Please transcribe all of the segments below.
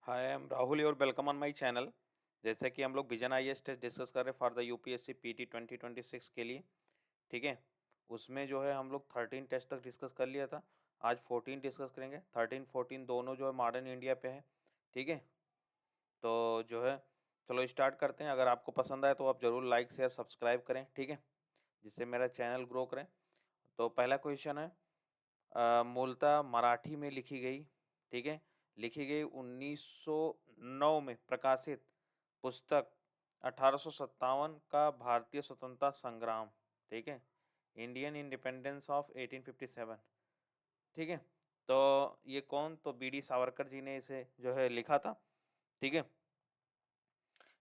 Hi I am Rahul your welcome on my channel. जैसे कि हम लोग विजन आईएएस टेस्ट डिस्कस कर रहे हैं फॉर द यूपीएससी पीटी 2026 के लिए। ठीक है, उसमें जो है हम लोग 13 टेस्ट तक डिस्कस कर लिया था। आज 14 डिस्कस करेंगे। 13 14 दोनों जो है मॉडर्न इंडिया पे है। ठीक है, तो जो है चलो स्टार्ट करते हैं। अगर आपको पसंद आए तो आप ज़रूर लाइक शेयर सब्सक्राइब करें, ठीक है, जिससे मेरा चैनल ग्रो करें। तो पहला क्वेश्चन है, मूलतः मराठी में लिखी गई, ठीक है, लिखी गई 1909 में प्रकाशित पुस्तक 1857 का भारतीय स्वतंत्रता संग्राम, ठीक है, इंडियन इंडिपेंडेंस ऑफ 1857, ठीक है। तो ये कौन, तो बी डी सावरकर जी ने इसे जो है लिखा था, ठीक है,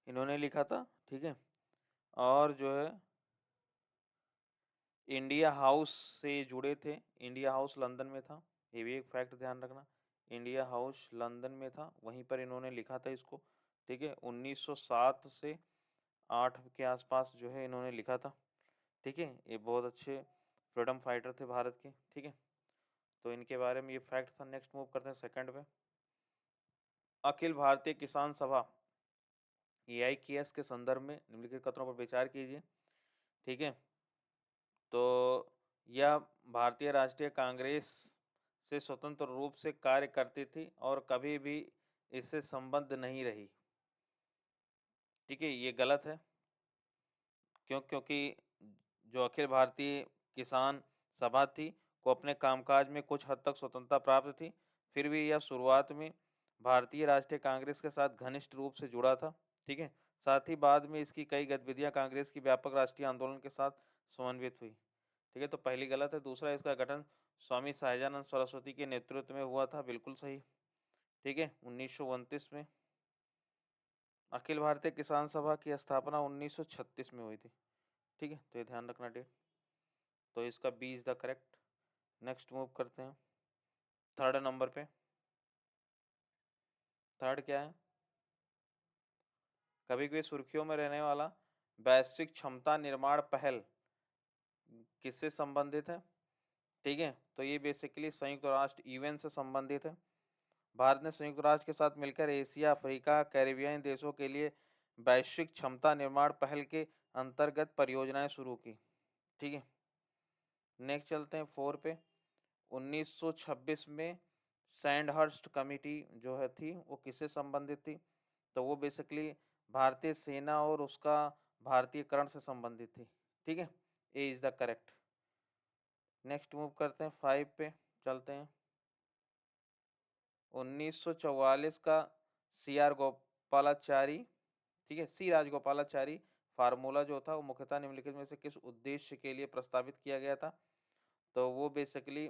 इन्होंने लिखा था, ठीक है। और जो है इंडिया हाउस से जुड़े थे। इंडिया हाउस लंदन में था, ये भी एक फैक्ट ध्यान रखना। इंडिया हाउस लंदन में था, वहीं पर इन्होंने लिखा था इसको, ठीक है। 1907 से 8 के आसपास जो है इन्होंने लिखा था, ठीक है। ये बहुत अच्छे फ्रीडम फाइटर थे भारत के, ठीक है। तो इनके बारे में ये फैक्ट था। नेक्स्ट मूव करते हैं सेकंड पे। अखिल भारतीय किसान सभा AIKS के संदर्भ में निम्नलिखित कथनों पर विचार कीजिए, ठीक है। तो यह भारतीय राष्ट्रीय कांग्रेस से स्वतंत्र रूप से कार्य करती थी और कभी भी इससे संबद्ध नहीं रही, ठीक है। ये गलत है। क्योंकि जो अखिल भारतीय किसान सभा थी को अपने कामकाज में कुछ हद तक स्वतंत्रता प्राप्त थी, फिर भी यह शुरुआत में भारतीय राष्ट्रीय कांग्रेस के साथ घनिष्ठ रूप से जुड़ा था, ठीक है। साथ ही बाद में इसकी कई गतिविधियां कांग्रेस की व्यापक राष्ट्रीय आंदोलन के साथ समन्वित हुई, ठीक है। तो पहली गलत है। दूसरा, इसका गठन स्वामी सहजानंद सरस्वती के नेतृत्व में हुआ था, बिल्कुल सही, ठीक है, 1929 में। अखिल भारतीय किसान सभा की स्थापना 1936 में हुई थी, ठीक है। तो ये ध्यान रखना डेट। तो इसका B is the correct. Next move करते हैं थर्ड नंबर पे। थर्ड क्या है, कभी कभी सुर्खियों में रहने वाला वैश्विक क्षमता निर्माण पहल किससे संबंधित है, ठीक है। तो ये बेसिकली संयुक्त राष्ट्र यूएन से संबंधित है। भारत ने संयुक्त राष्ट्र के साथ मिलकर एशिया, अफ्रीका, कैरिबियन देशों के लिए वैश्विक क्षमता निर्माण पहल के अंतर्गत परियोजनाएं शुरू की, ठीक है। नेक्स्ट चलते हैं फोर पे। 1926 में सैंडहर्स्ट कमेटी जो है थी वो किससे संबंधित थी, तो वो बेसिकली भारतीय सेना और उसका भारतीयकरण से संबंधित थी, ठीक है। A is the correct. Next move करते हैं फाइव पे चलते हैं। 1944 का सी आर गोपालाचारी, ठीक है, सी राजगोपालाचारी फार्मूला जो था वो मुख्यतः निम्नलिखित में से किस उद्देश्य के लिए प्रस्तावित किया गया था, तो वो बेसिकली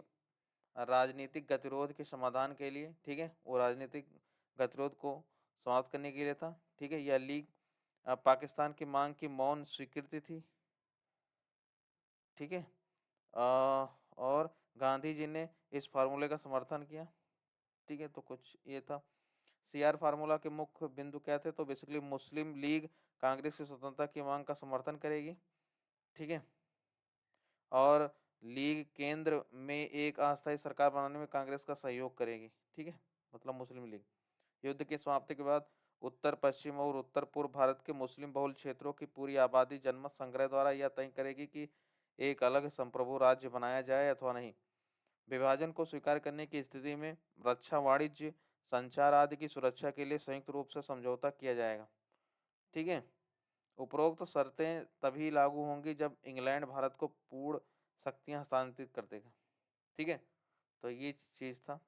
राजनीतिक गतिरोध के समाधान के लिए, ठीक है, वो राजनीतिक गतिरोध को समाप्त करने के लिए था, ठीक है। यह लीग पाकिस्तान की मांग की मौन स्वीकृति थी, ठीक है। और गांधी जी ने इस फार्मूले का समर्थन किया, ठीक है। तो कुछ ये था। सीआर फार्मूला के मुख्य बिंदु क्या थे, तो बेसिकली मुस्लिम लीग कांग्रेस की स्वतंत्रता की मांग का समर्थन करेगी, ठीक है। और लीग केंद्र में एक अस्थायी सरकार बनाने में कांग्रेस का सहयोग करेगी, ठीक है, मतलब मुस्लिम लीग। युद्ध की समाप्ति के बाद उत्तर पश्चिम और उत्तर पूर्व भारत के मुस्लिम बहुल क्षेत्रों की पूरी आबादी जनमत संग्रह द्वारा यह तय करेगी कि एक अलग संप्रभु राज्य बनाया जाए अथवा नहीं। विभाजन को स्वीकार करने की स्थिति में रक्षा, वाणिज्य, संचार आदि की सुरक्षा के लिए संयुक्त रूप से समझौता किया जाएगा, ठीक है। उपरोक्त शर्तें तभी लागू होंगी जब इंग्लैंड भारत को पूर्ण शक्तियां हस्तांतरित कर देगा, ठीक है। तो ये चीज था।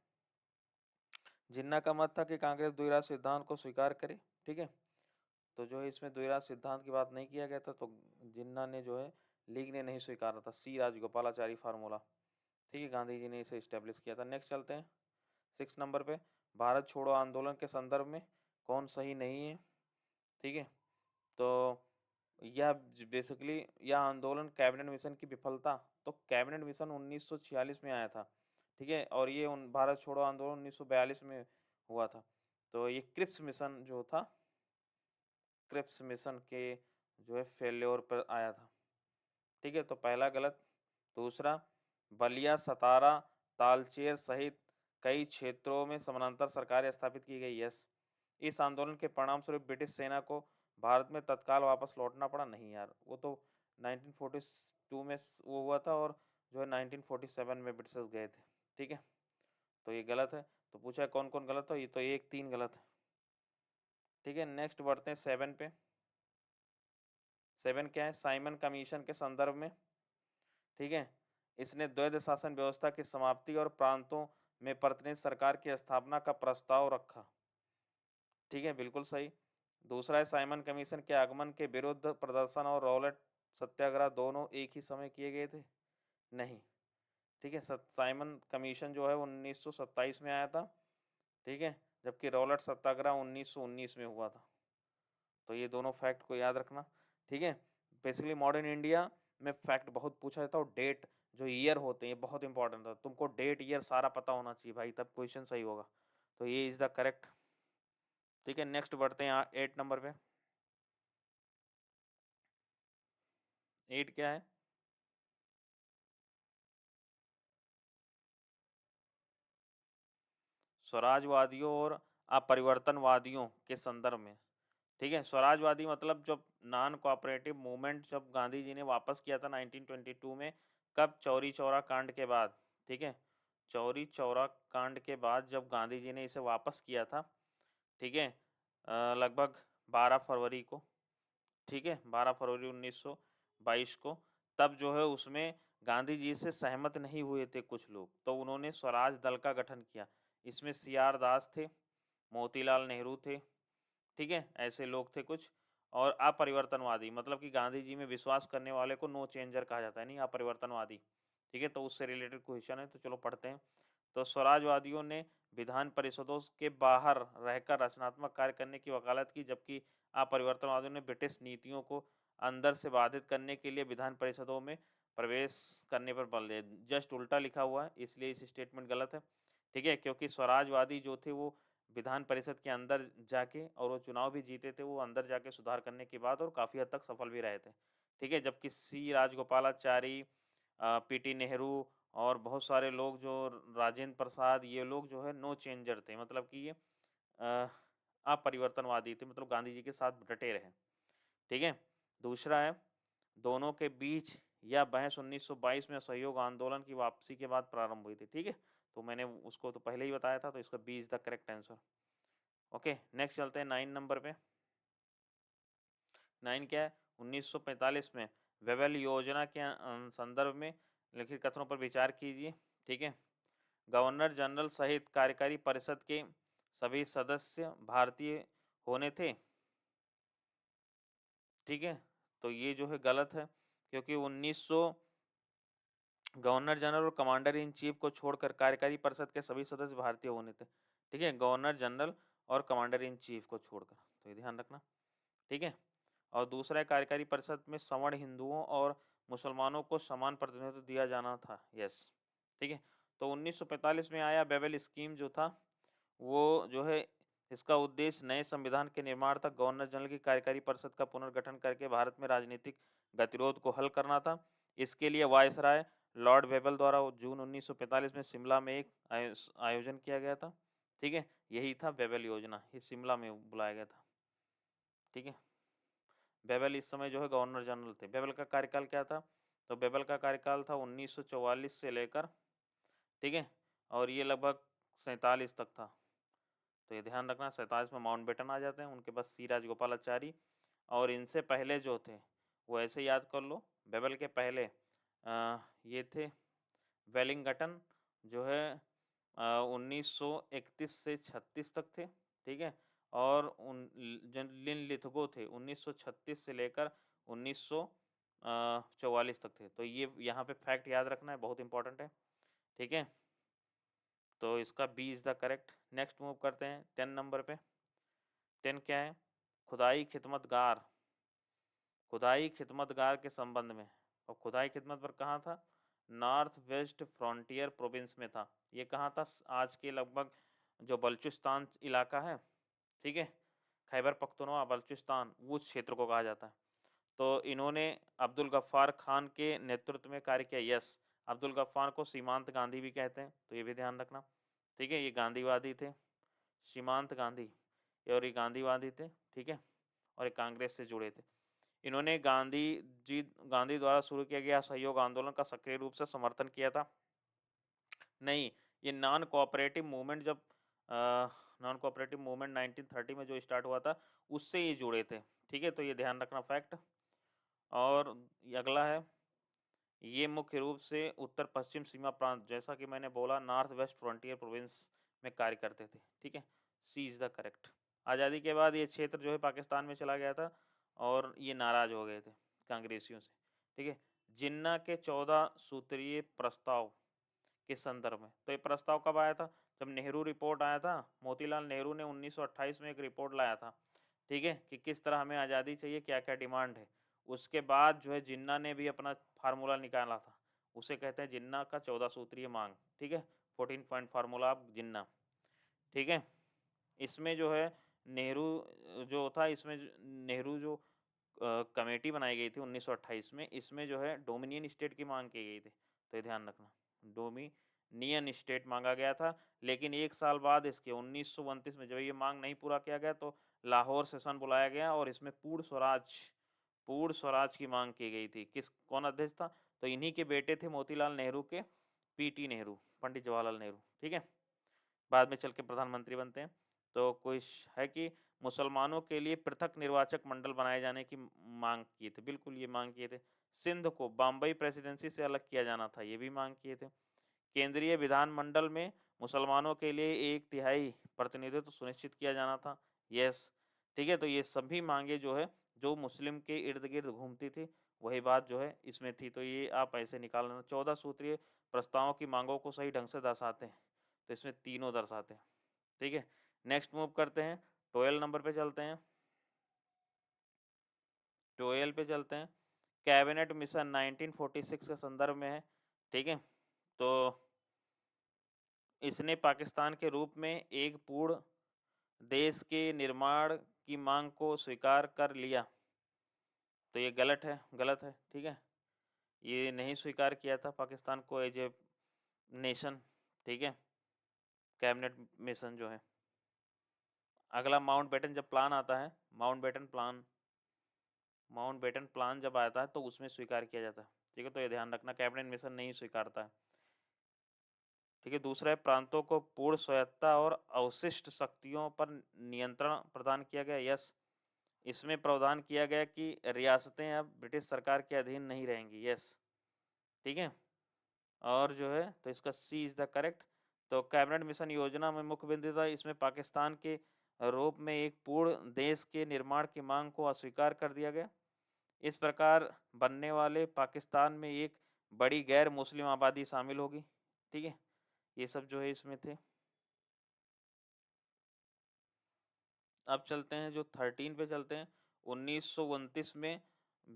जिन्ना का मत था कि कांग्रेस द्विराज सिद्धांत को स्वीकार करे, ठीक है। तो जो है इसमें द्विराज सिद्धांत की बात नहीं किया गया था, तो जिन्ना ने जो है लीग ने नहीं स्वीकारा था सी राजगोपालाचारी फार्मूला, ठीक है। गांधी जी ने इसे स्टेब्लिश किया था। नेक्स्ट चलते हैं 6 नंबर पे। भारत छोड़ो आंदोलन के संदर्भ में कौन सही नहीं है, ठीक है। तो यह बेसिकली यह आंदोलन कैबिनेट मिशन की विफलता, तो कैबिनेट मिशन 1946 में आया था, ठीक है। और ये भारत छोड़ो आंदोलन 1942 में हुआ था। तो ये क्रिप्स मिशन जो था, क्रिप्स मिशन के जो है फेल्योर पर आया था, ठीक है। तो पहला गलत। दूसरा, बलिया, सतारा, तालचेर सहित कई क्षेत्रों में समानांतर सरकारें स्थापित की गई, यस। इस आंदोलन के परिणाम स्वरूप ब्रिटिश सेना को भारत में तत्काल वापस लौटना पड़ा। नहीं यार, वो तो 1942 में वो हुआ था, और जो है 1947 में ब्रिटिशर्स गए थे। ठीक है, तो ये गलत है। तो पूछा कौन कौन गलत हो, ये तो 1 3 गलत है। ठीक है, नेक्स्ट बढ़ते हैं 7 पे। 7 क्या है, साइमन कमीशन के संदर्भ में। ठीक है, इसने द्वैध शासन व्यवस्था की समाप्ति और प्रांतों में प्रतिनिधि सरकार की स्थापना का प्रस्ताव रखा। ठीक है, बिल्कुल सही। दूसरा है, साइमन कमीशन के आगमन के विरुद्ध प्रदर्शन और रॉलेट सत्याग्रह दोनों एक ही समय किए गए थे। नहीं। ठीक है, साइमन कमीशन जो है 1927 में आया था। ठीक है, जबकि रॉलेट सत्याग्रह 1919 में हुआ था। तो ये दोनों फैक्ट को याद रखना। ठीक है, बेसिकली मॉडर्न इंडिया में फैक्ट बहुत पूछा जाता है, और डेट जो ईयर होते हैं बहुत इंपॉर्टेंट था। तुमको डेट ईयर सारा पता होना चाहिए भाई, तब क्वेश्चन सही होगा। तो ये इज द करेक्ट। ठीक है, नेक्स्ट बढ़ते हैं 8 नंबर पे। 8 क्या है, स्वराजवादियों और अपरिवर्तनवादियों के संदर्भ में। ठीक है, स्वराजवादी मतलब जब नॉन कोऑपरेटिव मूवमेंट जब गांधी जी ने वापस किया था 1922 में, कब, चौरी चौरा कांड के बाद। ठीक है, चौरी चौरा कांड के बाद जब गांधी जी ने इसे वापस किया था। ठीक है, लगभग 12 फरवरी को। ठीक है, 12 फरवरी 1922 को। तब जो है उसमें गांधी जी से सहमत नहीं हुए थे कुछ लोग, तो उन्होंने स्वराज दल का गठन किया। इसमें CR दास थे, मोतीलाल नेहरू थे। ठीक है, ऐसे लोग थे कुछ। और अपरिवर्तनवादी मतलब कि गांधी जी में विश्वास करने वाले को नो चेंजर कहा जाता है, नहीं अपरिवर्तनवादी। ठीक है, तो उससे रिलेटेड क्वेश्चन है, तो चलो पढ़ते हैं। तो स्वराजवादियों ने विधान परिषदों के बाहर रहकर रचनात्मक कार्य करने की वकालत की, जबकि अपरिवर्तनवादियों ने ब्रिटिश नीतियों को अंदर से बाधित करने के लिए विधान परिषदों में प्रवेश करने पर बल दिया। जस्ट उल्टा लिखा हुआ है, इसलिए इस स्टेटमेंट गलत है। ठीक है, क्योंकि स्वराजवादी जो थे वो विधान परिषद के अंदर जाके, और वो चुनाव भी जीते थे वो अंदर जाके सुधार करने के बाद, और काफ़ी हद तक सफल भी रहे थे। ठीक है, जबकि C राजगोपालाचारी, PT नेहरू और बहुत सारे लोग जो राजेंद्र प्रसाद, ये लोग जो है नो चेंजर थे, मतलब कि ये अपरिवर्तनवादी थे, मतलब गांधी जी के साथ डटे रहे। ठीक है, दूसरा है, दोनों के बीच यह बहस 1922 में असहयोग आंदोलन की वापसी के बाद प्रारंभ हुई थी। ठीक है, तो मैंने उसको तो पहले ही बताया था, तो इसका B is the correct answer. Okay, next चलते हैं 9 नंबर पे। 9 क्या है, 1945 में वेवेल योजना के संदर्भ में लिखित कथनों पर विचार कीजिए। ठीक है, गवर्नर जनरल सहित कार्यकारी परिषद के सभी सदस्य भारतीय होने थे। ठीक है, तो ये जो है गलत है, क्योंकि 1900 गवर्नर जनरल और कमांडर इन चीफ को छोड़कर कार्यकारी परिषद के सभी सदस्य भारतीय होने थे। ठीक है, गवर्नर जनरल और कमांडर इन चीफ को छोड़कर, तो ये ध्यान रखना। ठीक है, और दूसरा कार्यकारी परिषद में सवर्ण हिंदुओं और मुसलमानों को समान प्रतिनिधित्व दिया जाना था। यस। ठीक है, तो 1945 में आया बेबल स्कीम जो था, वो जो है इसका उद्देश्य नए संविधान के निर्माण तक गवर्नर जनरल की कार्यकारी परिषद का पुनर्गठन करके भारत में राजनीतिक गतिरोध को हल करना था। इसके लिए वायसराय लॉर्ड वेबल द्वारा जून 1945 में शिमला में एक आयोजन किया गया था। ठीक है, यही था वेबल योजना, ये शिमला में बुलाया गया था। ठीक है, बेबल इस समय जो है गवर्नर जनरल थे। बेबल का कार्यकाल क्या था, तो बेबल का कार्यकाल था 1944 से लेकर, ठीक है, और ये लगभग 47 तक था। तो ये ध्यान रखना, 47 में माउंटबेटन आ जाते हैं, उनके बाद C राजगोपालाचारी, और इनसे पहले जो थे वो ऐसे याद कर लो। बेबल के पहले ये थे वेलिंगटन, जो है 1931 से 36 तक थे। ठीक है, और लिन लिथगो थे 1936 से लेकर 1944 तक थे। तो ये यहाँ पे फैक्ट याद रखना है, बहुत इंपॉर्टेंट है। ठीक है, तो इसका B is the correct. Next move करते हैं 10 नंबर पे। 10 क्या है, खुदाई खिदमतगार। खुदाई खिदमतगार के संबंध में, और खुदाई खिदमत पर कहाँ था, नॉर्थ वेस्ट फ्रंटियर प्रोविंस में था। ये कहाँ था, आज के लगभग जो बलूचिस्तान इलाका है, ठीक है, खैबर पख्तूनख्वा बलूचिस्तान, उस क्षेत्र को कहा जाता है। तो इन्होंने अब्दुल गफ्फार खान के नेतृत्व में कार्य किया। यस, अब्दुल गफ्फार को सीमांत गांधी भी कहते हैं, तो ये भी ध्यान रखना। ठीक है, ये गांधीवादी थे, सीमांत गांधी। और ये गांधीवादी थे, ठीक है, और ये कांग्रेस से जुड़े थे। इन्होंने गांधी द्वारा शुरू किया गया सहयोग आंदोलन का सक्रिय रूप से समर्थन किया था? नहीं, ये नॉन कोऑपरेटिव मूवमेंट जब नॉन कोऑपरेटिव मूवमेंट 1930 में जो स्टार्ट हुआ था उससे ये जुड़े थे, ठीक है, तो ये ध्यान रखना फैक्ट। और अगला है, ये मुख्य रूप से उत्तर पश्चिम सीमा प्रांत, जैसा कि मैंने बोला, नॉर्थ वेस्ट फ्रंटियर प्रोविंस में कार्य करते थे, ठीक है, सी इज़ द करेक्ट। आज़ादी के बाद ये क्षेत्र जो है पाकिस्तान में चला गया था और ये नाराज़ हो गए थे कांग्रेसियों से, ठीक है। जिन्ना के 14 सूत्रीय प्रस्ताव के संदर्भ में, तो ये प्रस्ताव कब आया था? जब नेहरू रिपोर्ट आया था, मोतीलाल नेहरू ने 1928 में एक रिपोर्ट लाया था, ठीक है, कि किस तरह हमें आज़ादी चाहिए, क्या क्या डिमांड है। उसके बाद जो है जिन्ना ने भी अपना फार्मूला निकाला था, उसे कहते हैं जिन्ना का 14 सूत्रीय मांग, ठीक है, 14 पॉइंट फार्मूला ऑफ जिन्ना, ठीक है। इसमें जो है नेहरू जो था, इसमें नेहरू जो कमेटी बनाई गई थी 1928 में, इसमें जो है डोमिनियन स्टेट की मांग की गई थी, तो ये ध्यान रखना, डोमिनियन स्टेट मांगा गया था। लेकिन एक साल बाद इसके 1929 में जब ये मांग नहीं पूरा किया गया तो लाहौर सेशन बुलाया गया और इसमें पूर्ण स्वराज की मांग की गई थी। कौन अध्यक्ष था? तो इन्हीं के बेटे थे मोतीलाल नेहरू के, पीटी नेहरू, पंडित जवाहरलाल नेहरू, ठीक है, बाद में चल के प्रधानमंत्री बनते हैं। तो कोई है कि मुसलमानों के लिए पृथक निर्वाचक मंडल बनाए जाने की मांग किए थे, बिल्कुल ये मांग किए थे। सिंध को बम्बई प्रेसिडेंसी से अलग किया जाना था, ये भी मांग किए थे। केंद्रीय विधानमंडल में मुसलमानों के लिए 1/3 प्रतिनिधित्व सुनिश्चित किया जाना था, यस, ठीक है। तो ये सभी मांगे जो है जो मुस्लिम के इर्द गिर्द घूमती थी वही बात जो है इसमें थी, तो ये आप ऐसे निकाल लेना। 14 सूत्रीय प्रस्तावों की मांगों को सही ढंग से दर्शाते हैं, तो इसमें तीनों दर्शाते हैं, ठीक है। नेक्स्ट मूव करते हैं, 12 नंबर पे चलते हैं, 12 पे चलते हैं। कैबिनेट मिशन 1946 के संदर्भ में है, ठीक है। तो इसने पाकिस्तान के रूप में एक पूर्ण देश के निर्माण की मांग को स्वीकार कर लिया, तो ये गलत है, ठीक है, ये नहीं स्वीकार किया था पाकिस्तान को एज ए नेशन, ठीक है, कैबिनेट मिशन जो है। अगला माउंटबेटन जब प्लान आता है, माउंटबेटन प्लान जब आता है तो उसमें स्वीकार किया जाता है, ठीक है, तो ये ध्यान रखना, कैबिनेट मिशन नहीं स्वीकारता है, ठीक है। दूसरा है, प्रांतों को पूर्ण स्वायत्तता और अवशिष्ट शक्तियों पर नियंत्रण प्रदान किया गया, यस, इसमें प्रावधान किया गया कि रियासतें अब ब्रिटिश सरकार के अधीन नहीं रहेंगी, यस, ठीक है। और जो है तो इसका सी इज़ द करेक्ट। तो कैबिनेट मिशन योजना में मुख्य बिंदु था, इसमें पाकिस्तान के रूप में एक पूर्ण देश के निर्माण की मांग को अस्वीकार कर दिया गया। इस प्रकार बनने वाले पाकिस्तान में एक बड़ी गैर मुस्लिम आबादी शामिल होगी, ठीक है, ये सब जो है इसमें थे। अब चलते हैं जो 13 पे चलते हैं, 1929 में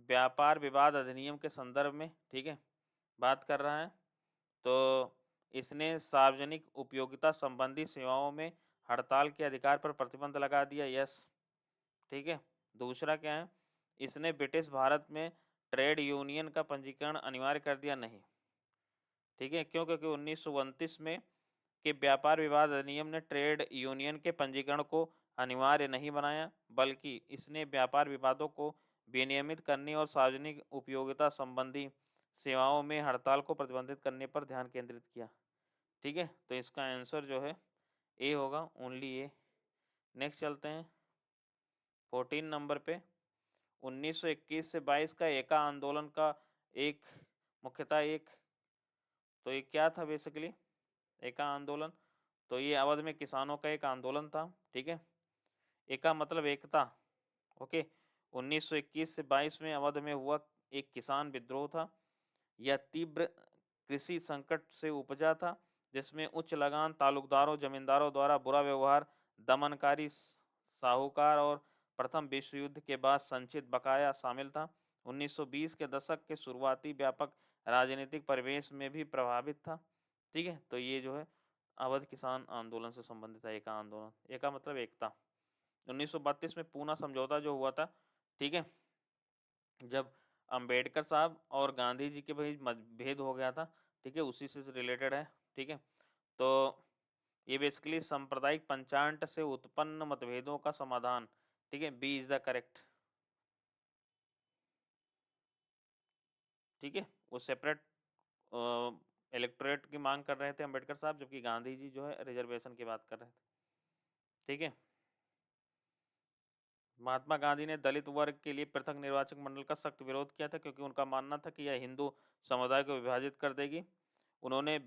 व्यापार विवाद अधिनियम के संदर्भ में, ठीक है, बात कर रहा है। तो इसने सार्वजनिक उपयोगिता संबंधी सेवाओं में हड़ताल के अधिकार पर प्रतिबंध लगा दिया, यस, ठीक है। दूसरा क्या है, इसने ब्रिटिश भारत में ट्रेड यूनियन का पंजीकरण अनिवार्य कर दिया, नहीं, ठीक है, क्यों? क्योंकि 1929 में के व्यापार विवाद अधिनियम ने ट्रेड यूनियन के पंजीकरण को अनिवार्य नहीं बनाया, बल्कि इसने व्यापार विवादों को विनियमित करने और सार्वजनिक उपयोगिता संबंधी सेवाओं में हड़ताल को प्रतिबंधित करने पर ध्यान केंद्रित किया, ठीक है। तो इसका आंसर जो है ए होगा, ओनली ए। नेक्स्ट चलते हैं 14 नंबर पे, 1921 से 22 का एका आंदोलन का एक मुख्यतः एक, तो ये क्या था बेसिकली एका आंदोलन? तो ये अवध में किसानों का एक आंदोलन था, ठीक है, एका मतलब एकता, ओके। 1921 से 22 में अवध में हुआ एक किसान विद्रोह था। यह तीव्र कृषि संकट से उपजा था, जिसमें उच्च लगान, तालुकदारों जमींदारों द्वारा बुरा व्यवहार, दमनकारी साहूकार और प्रथम विश्व युद्ध के बाद संचित बकाया शामिल था। 1920 के दशक के शुरुआती व्यापक राजनीतिक परिवेश में भी प्रभावित था, ठीक है। तो ये जो है अवध किसान आंदोलन से संबंधित है, एका आंदोलन, एका मतलब एकता। 1932 में पूना समझौता जो हुआ था, ठीक है, जब अंबेडकर साहब और गांधी जी के बीच मतभेद हो गया था, ठीक है, उसी से रिलेटेड है, ठीक है। तो ये बेसिकली सांप्रदायिक पंचांट से उत्पन्न मतभेदों का समाधान। ठीक है, बी इज द करेक्ट। ठीक है, वो सेपरेट इलेक्टोरेट की मांग कर रहे थे अंबेडकर साहब, जबकि गांधी जी जो है रिजर्वेशन की बात कर रहे थे। ठीक है, महात्मा गांधी ने दलित वर्ग के लिए पृथक निर्वाचक मंडल का सख्त विरोध किया था, क्योंकि उनका मानना था कि यह हिंदू समुदाय को विभाजित कर देगी। उन्होंने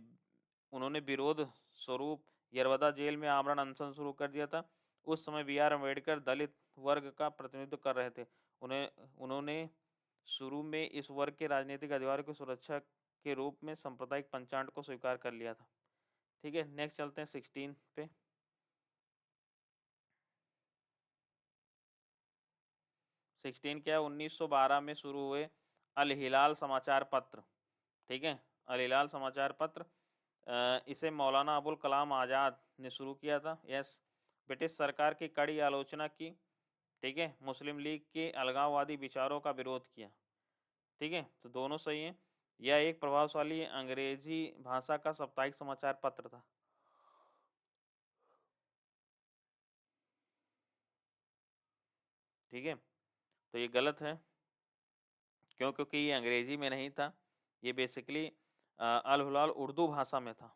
उन्होंने विरोध स्वरूप यरवदा जेल में आमरण अनशन शुरू कर दिया था। उस समय बी आर अम्बेडकर दलित वर्ग का प्रतिनिधित्व कर रहे थे। उन्होंने शुरू में इस वर्ग के राजनीतिक अधिकारों की सुरक्षा के रूप में सांप्रदायिक पंचांट को स्वीकार कर लिया था। ठीक है, नेक्स्ट चलते हैं 16 पे। 16 क्या है, 1912 में शुरू हुए अल हिलाल समाचार पत्र। ठीक है, अल हिलाल समाचार पत्र, इसे मौलाना अबुल कलाम आज़ाद ने शुरू किया था। यस, ब्रिटिश सरकार की कड़ी आलोचना की। ठीक है, मुस्लिम लीग के अलगाववादी विचारों का विरोध किया। ठीक है, तो दोनों सही हैं। यह एक प्रभावशाली अंग्रेजी भाषा का साप्ताहिक समाचार पत्र था। ठीक है, तो ये गलत है, क्यों? क्योंकि ये अंग्रेजी में नहीं था, ये बेसिकली अल हिलाल उर्दू भाषा में था।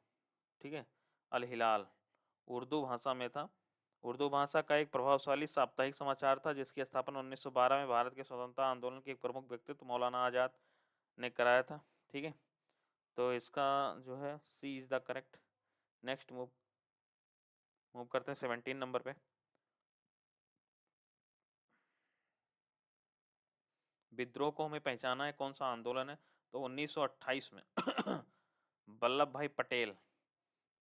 ठीक है, अल हिलाल उर्दू भाषा में था। उर्दू भाषा का एक प्रभावशाली साप्ताहिक समाचार था, जिसकी स्थापना 1912 में भारत के स्वतंत्रता आंदोलन के एक प्रमुख व्यक्तित्व मौलाना आज़ाद ने कराया था। ठीक है, तो इसका जो है C is the correct. Next move move करते हैं 17 नंबर पे। विद्रोह को हमें पहचाना है, कौन सा आंदोलन है? तो 1928 में वल्लभ भाई पटेल।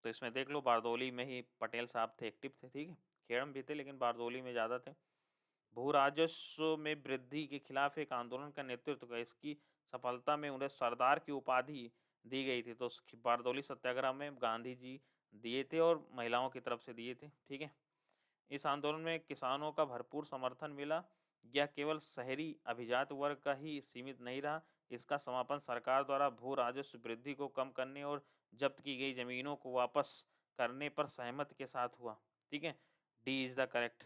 तो इसमें देख लो, बारदोली में ही पटेल साहब थे, एक्टिव थे। ठीक है, खेड़म भी थे, लेकिन बारदोली में ज़्यादा थे। भू राजस्व में वृद्धि के खिलाफ एक आंदोलन का नेतृत्व किया। इसकी सफलता में उन्हें सरदार की उपाधि दी गई थी। तो बारदोली सत्याग्रह में गांधी जी दिए थे और महिलाओं की तरफ से दिए थे। ठीक है, इस आंदोलन में किसानों का भरपूर समर्थन मिला। यह केवल शहरी अभिजात वर्ग का ही सीमित नहीं रहा, इसका समापन सरकार द्वारा भू राजस्व वृद्धि को कम करने और जब्त की गई जमीनों को वापस करने पर सहमति के साथ हुआ। ठीक है, D is the correct.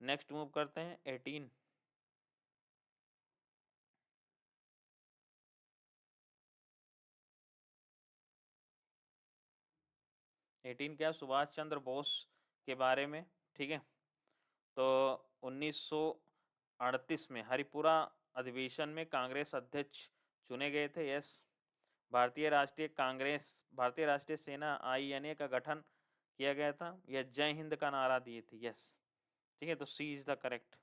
Next move करते हैं 18। 18 क्या, सुभाष चंद्र बोस के बारे में। ठीक है, तो 1938 में हरिपुरा अधिवेशन में कांग्रेस अध्यक्ष चुने गए थे। यस, भारतीय राष्ट्रीय सेना आईएनए का गठन किया गया था। यह जय हिंद का नारा दिए थे। यस, ठीक है, तो C is the correct.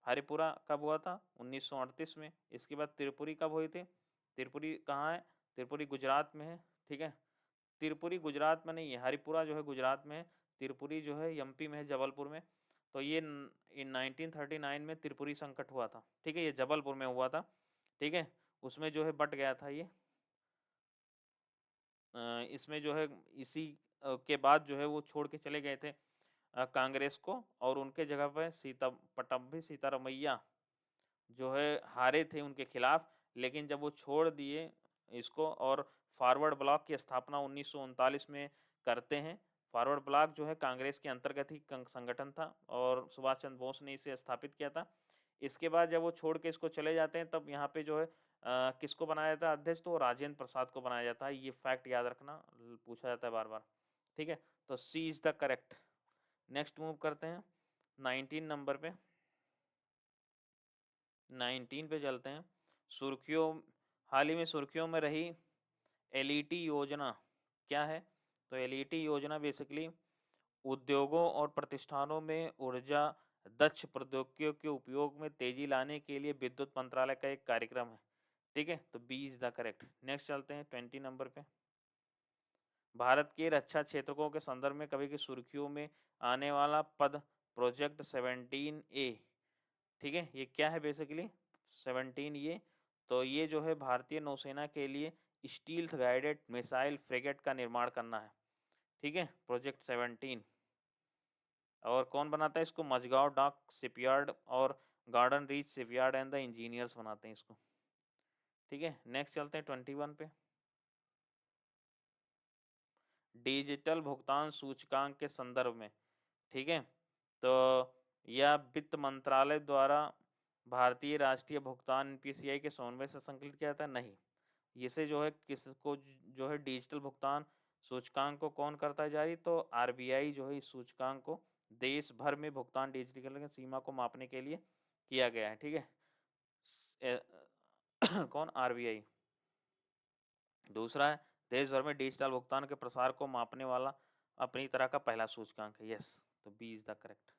Haripura कब हुआ था? 1938 में। इसके बाद त्रिपुरी कब हुए थे? त्रिपुरी कहाँ है? त्रिपुरी गुजरात में है। ठीक है, त्रिपुरी गुजरात में नहीं है, हरिपुरा जो है गुजरात में है, त्रिपुरी जो है एमपी में है, जबलपुर में। तो ये इन 1939 में त्रिपुरी संकट हुआ था। ठीक है, ये जबलपुर में हुआ था। ठीक है, उसमें जो है बट गया था ये। इसमें जो है इसी के बाद जो है वो छोड़ के चले गए थे कांग्रेस को, और उनके जगह पर पटभी सीतारमैया जो है हारे थे उनके खिलाफ। लेकिन जब वो छोड़ दिए इसको और फॉरवर्ड ब्लॉक की स्थापना 1939 में करते हैं। फॉरवर्ड ब्लॉक जो है कांग्रेस के अंतर्गत ही संगठन था और सुभाष चंद्र बोस ने इसे स्थापित किया था। इसके बाद जब वो छोड़ के इसको चले जाते हैं, तब यहाँ पे जो है किसको बनाया जाता है अध्यक्ष? तो राजेंद्र प्रसाद को बनाया जाता है। ये फैक्ट याद रखना, पूछा जाता है बार बार। ठीक है, तो C is the correct. Next move करते हैं 19 नंबर पे। 19 पे चलते हैं। सुर्खियों हाल ही में सुर्खियों में रही एलईटी योजना क्या है? तो एलईटी योजना बेसिकली उद्योगों और प्रतिष्ठानों में ऊर्जा दक्ष प्रौद्योगिकियों के उपयोग में तेजी लाने के लिए विद्युत मंत्रालय का एक कार्यक्रम है। ठीक है, तो B is the correct. Next चलते हैं 20 नंबर पे। भारत के रक्षा क्षेत्रकों के संदर्भ में कभी की सुर्खियों में आने वाला पद प्रोजेक्ट 17A। ठीक है, ये क्या है बेसिकली? 17 ये, तो ये जो है भारतीय नौसेना के लिए स्टील्थ गाइडेड मिसाइल फ्रिगेट का निर्माण करना है। ठीक है, प्रोजेक्ट 17। और कौन बनाता है इसको? मझगांव डॉक शिपयार्ड और garden reach shipyard and the engineers बनाते हैं इसको। ठीक है, नेक्स्ट चलते हैं 21 पे। डिजिटल भुगतान सूचकांक के संदर्भ में, ठीक है। तो यह वित्त मंत्रालय द्वारा भारतीय राष्ट्रीय भुगतान एनपीसीआई के समन्वय से संकलित किया जाता है, नहीं। इसे जो है किसको जो है डिजिटल भुगतान सूचकांक को कौन करता है जारी, तो आरबीआई जो है इस सूचकांक को देश भर में भुगतान डिजिटल सीमा को मापने के लिए किया गया है, ठीक है। कौन, आरबीआई। दूसरा है देश भर में डिजिटल भुगतान के प्रसार को मापने वाला अपनी तरह का पहला सूचकांक है, यस। तो B is the correct.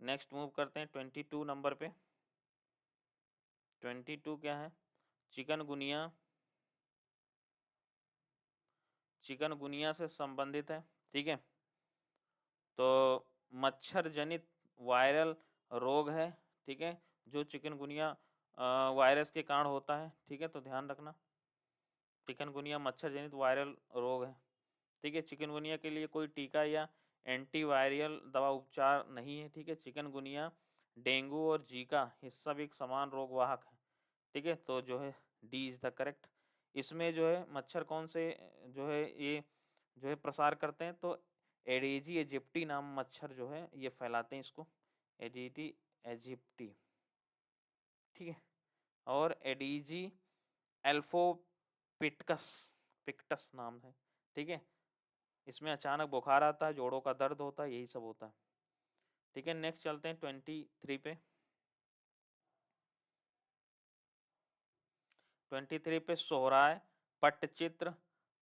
Next move करते हैं 22 नंबर पे। 22 क्या है, चिकनगुनिया, चिकनगुनिया से संबंधित है, ठीक है। तो मच्छर जनित वायरल रोग है, ठीक है, जो चिकनगुनिया वायरस के कारण होता है, ठीक है। तो ध्यान रखना, चिकनगुनिया मच्छर जनित वायरल रोग है, ठीक है। चिकनगुनिया के लिए कोई टीका या एंटीवायरल दवा उपचार नहीं है, ठीक है। चिकनगुनिया, डेंगू और जीका ये सब एक समान रोग वाहक है, ठीक है। तो जो है डी इज द करेक्ट। इसमें जो है मच्छर कौन से जो है ये जो है प्रसार करते हैं, तो एडीजी एजिप्टी नाम मच्छर जो है ये फैलाते हैं इसको, एडीजी एजिप्टी, ठीक है। और एडीजी एल्फोपिटकस पिक्टस नाम है, ठीक है। इसमें अचानक बुखार आता है, जोड़ों का दर्द होता है, यही सब होता है, ठीक है। नेक्स्ट चलते हैं 23 पे। 23 पे सोहराय पट्टचित्र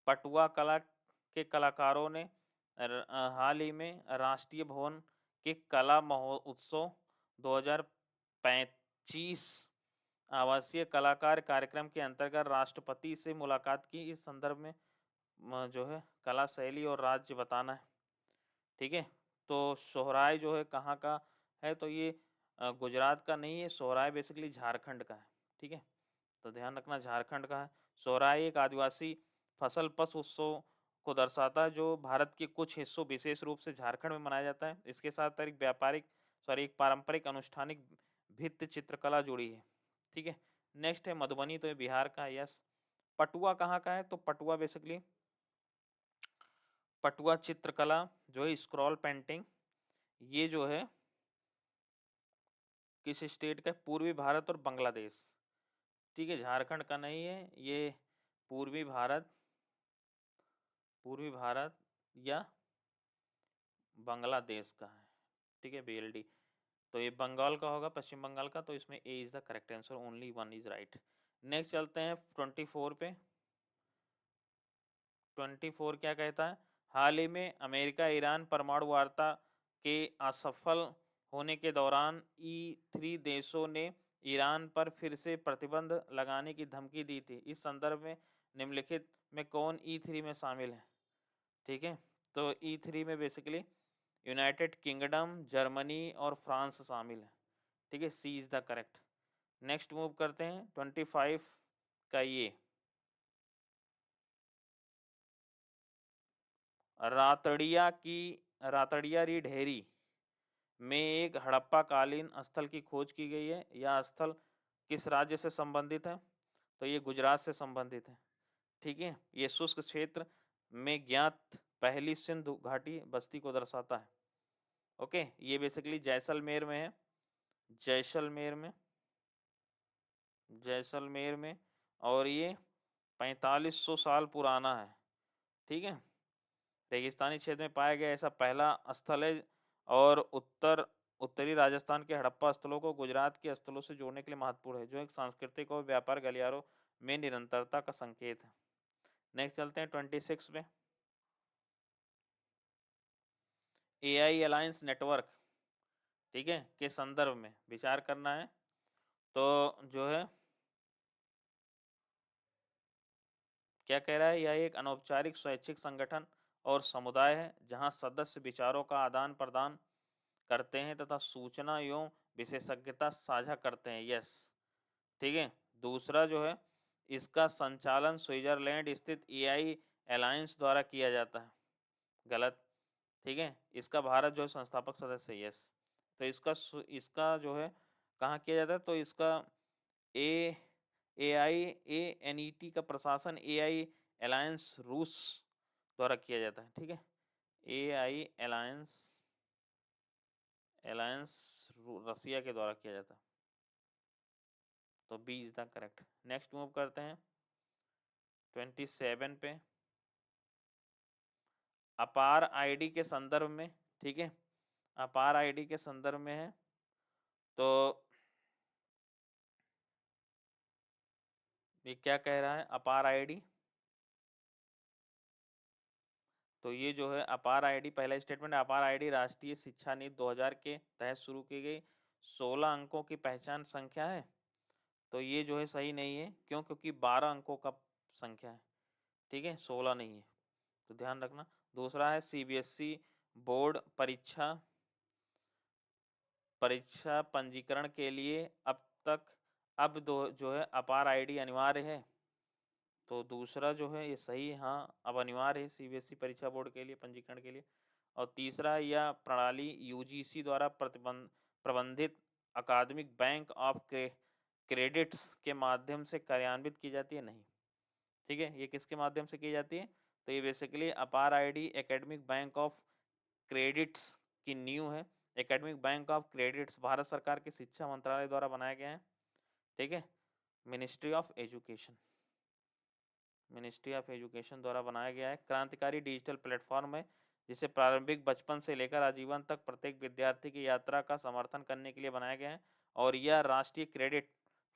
पटुआ कला के कलाकारों ने हाल ही में राष्ट्रीय भवन के कला महोत्सव 2025 आवासीय कलाकार कार्यक्रम के अंतर्गत राष्ट्रपति से मुलाकात की। इस संदर्भ में जो है कला शैली और राज्य बताना है, ठीक है। तो सोहराय जो है कहाँ का है, तो ये गुजरात का नहीं है, सोहराय बेसिकली झारखंड का है, ठीक है। तो ध्यान रखना झारखंड का है। सोहराय एक आदिवासी फसल पशु उत्सव को दर्शाता है जो भारत के कुछ हिस्सों विशेष रूप से झारखंड में मनाया जाता है। इसके साथ एक पारंपरिक अनुष्ठानिक भित्ति चित्रकला जुड़ी है, ठीक है। नेक्स्ट है मधुबनी, तो ये बिहार का है, यस। पटुआ कहाँ का है, तो पटुआ बेसिकली पटुआ चित्रकला जो है स्क्रॉल पेंटिंग, ये जो है किस स्टेट का, पूर्वी भारत और बांग्लादेश, ठीक है। झारखंड का नहीं है ये, पूर्वी भारत या बांग्लादेश का है, ठीक है, बीएलडी। तो ये बंगाल का होगा, पश्चिम बंगाल का, तो इसमें A is the correct answer, only one is right. Next चलते हैं 24 पे। 24 क्या कहता है, हाल ही में अमेरिका ईरान परमाणु वार्ता के असफल होने के दौरान E3 देशों ने ईरान पर फिर से प्रतिबंध लगाने की धमकी दी थी। इस संदर्भ में निम्नलिखित में कौन E3 में शामिल है, ठीक है। तो E3 में बेसिकली यूनाइटेड किंगडम, जर्मनी और फ्रांस शामिल है, ठीक है। C is the correct. Next move करते हैं 25 का, ये रातड़िया री ढेरी में एक हड़प्पा कालीन स्थल की खोज की गई है। यह स्थल किस राज्य से संबंधित है, तो ये गुजरात से संबंधित है, ठीक है। ये शुष्क क्षेत्र में ज्ञात पहली सिंधु घाटी बस्ती को दर्शाता है, ओके। ये बेसिकली जैसलमेर में है, जैसलमेर में, और ये 4500 साल पुराना है, ठीक है। रेगिस्तानी क्षेत्र में पाया गया ऐसा पहला स्थल है, और उत्तरी राजस्थान के हड़प्पा स्थलों को गुजरात के स्थलों से जोड़ने के लिए महत्वपूर्ण है, जो एक सांस्कृतिक और व्यापार गलियारों में निरंतरता का संकेत है। नेक्स्ट चलते हैं 26 में। एआई अलायंस नेटवर्क, ठीक है, के संदर्भ में विचार करना है। तो जो है क्या कह रहा है, यह एक अनौपचारिक स्वैच्छिक संगठन और समुदाय है जहां सदस्य विचारों का आदान प्रदान करते हैं तथा सूचना एवं विशेषज्ञता साझा करते हैं, यस, ठीक है। दूसरा जो है इसका संचालन स्विट्जरलैंड स्थित एआई अलायंस द्वारा किया जाता है, गलत, ठीक है। इसका भारत जो है संस्थापक सदस्य है, यस। तो इसका जो है कहाँ किया जाता है, तो इसका ए एआई एएनईटी का प्रशासन एआई अलायंस रूस द्वारा किया जाता है, ठीक है। AI अलायंस अलायंस रसिया के द्वारा किया जाता है, तो B is the correct. Next move करते हैं 27 पे। अपार आईडी के संदर्भ में, ठीक है, अपार आईडी के संदर्भ में है, तो ये क्या कह रहा है अपार आईडी, तो ये जो है अपार आईडी, पहला स्टेटमेंट, अपार आईडी राष्ट्रीय शिक्षा नीति 2000 के तहत शुरू की गई 16 अंकों की पहचान संख्या है, तो ये जो है सही नहीं है, क्यों, क्योंकि 12 अंकों का संख्या है, ठीक है, 16 नहीं है, तो ध्यान रखना। दूसरा है CBSE बोर्ड परीक्षा परीक्षा पंजीकरण के लिए अब दो जो है अपार आईडी अनिवार्य है, तो दूसरा जो है ये सही है, हाँ अब अनिवार्य है CBSE परीक्षा बोर्ड के लिए पंजीकरण के लिए। और तीसरा, यह प्रणाली UGC द्वारा प्रबंधित अकादमिक बैंक ऑफ क्रेडिट्स के माध्यम से कार्यान्वित की जाती है, नहीं, ठीक है, ये किसके माध्यम से की जाती है, तो ये बेसिकली अपार ID academic bank of credits की न्यू है। Academic bank of credits Bharat सरकार के शिक्षा मंत्रालय द्वारा बनाया गया है, ठीक है, मिनिस्ट्री ऑफ एजुकेशन द्वारा बनाया गया है। क्रांतिकारी डिजिटल प्लेटफॉर्म है जिसे प्रारंभिक बचपन से लेकर आजीवन तक प्रत्येक विद्यार्थी की यात्रा का समर्थन करने के लिए बनाया गया है, और यह राष्ट्रीय क्रेडिट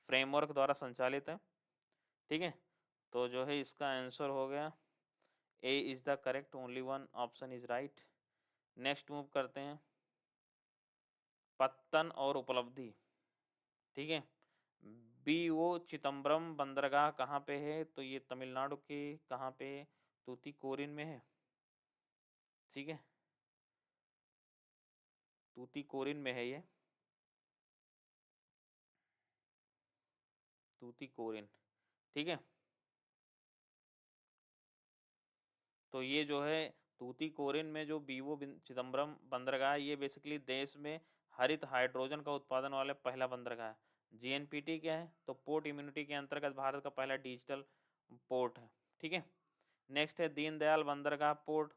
फ्रेमवर्क द्वारा संचालित है, ठीक है, तो जो है इसका आंसर हो गया A is the correct, only one option is right. Next move करते हैं पत्तन और उपलब्धि, ठीक है। BO चिदम्बरम बंदरगाह कहाँ पे है, तो ये तमिलनाडु के कहाँ पे है, तूतीकोरिन में है, ठीक है, तूतीकोरिन में है ये, तूतीकोरिन, ठीक है, तो ये जो है तूतीकोरिन में जो BO चिदम्बरम बंदरगाह, ये बेसिकली देश में हरित हाइड्रोजन का उत्पादन वाला पहला बंदरगाह है। GNPT क्या है, तो पोर्ट इम्यूनिटी के अंतर्गत भारत का पहला डिजिटल पोर्ट है, ठीक है। नेक्स्ट है दीनदयाल बंदरगाह पोर्ट,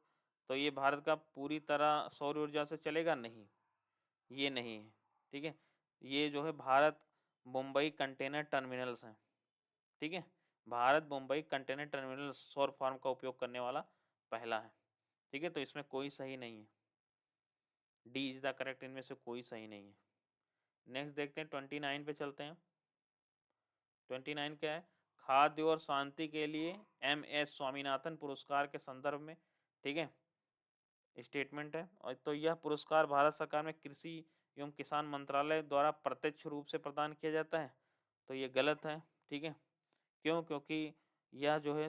तो ये भारत का पूरी तरह सौर ऊर्जा से चलेगा, नहीं, ये नहीं है, ठीक है, ये जो है भारत मुंबई कंटेनर टर्मिनल्स हैं, ठीक है, भारत मुंबई कंटेनर टर्मिनल सौर फार्म का उपयोग करने वाला पहला है, ठीक है, तो इसमें कोई सही नहीं है, डी इज द करेक्ट, इनमें से कोई सही नहीं है। नेक्स्ट देखते हैं 29 पे चलते हैं। 29 क्या है, खाद्य और शांति के लिए MS स्वामीनाथन पुरस्कार के संदर्भ में, ठीक है, स्टेटमेंट है, और तो यह पुरस्कार भारत सरकार में कृषि एवं किसान मंत्रालय द्वारा प्रत्यक्ष रूप से प्रदान किया जाता है, तो ये गलत है, ठीक है, क्यों, क्योंकि यह जो है